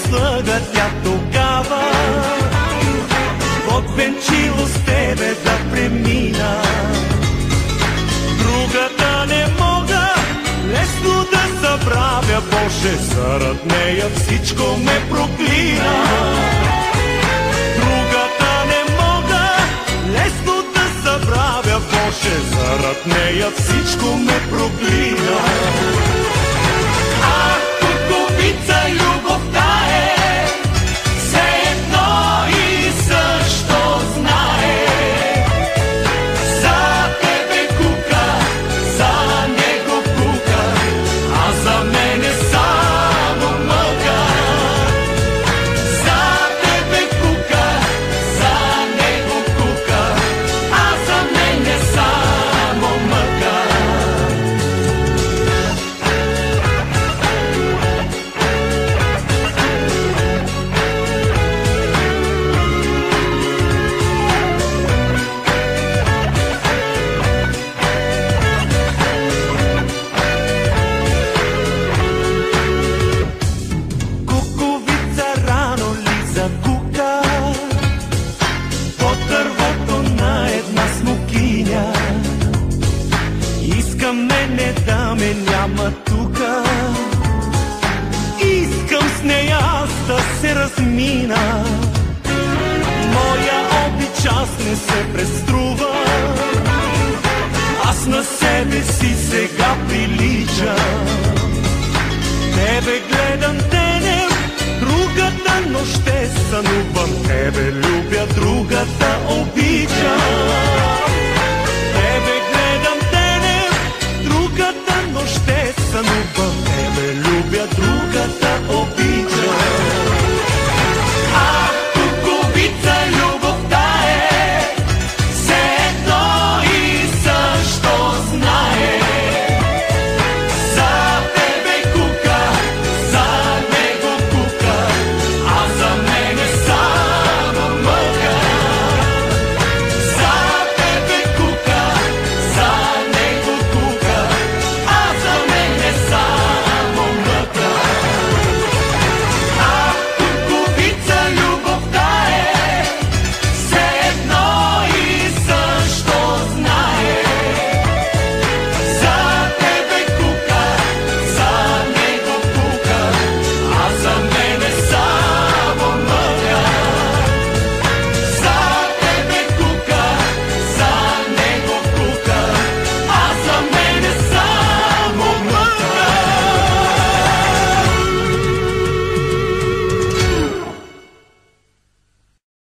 излъга тя тогава, от венчило с тебе да премина. Другата не мога лесно да забравя, Боже, зарад нея всичко ме проклина. Другата не мога лесно да забравя, Боже, зарад нея всичко ме проклина. Ах, куковица, любовта е все едно и също знае. За тебе кука, за него кука, а за мене само мъка. За тебе кука, за него кука, а за мене само мъка. Куковица рано ли закука под дървото на една смокиня. Искам мене да ме няма тука, искам с нея аз да се размина. Моя обич аз не се преструва, аз на себе си сега приличам. Тебе гледам денем, другата нощ ще сънувам. Тебе любя, другата обичам.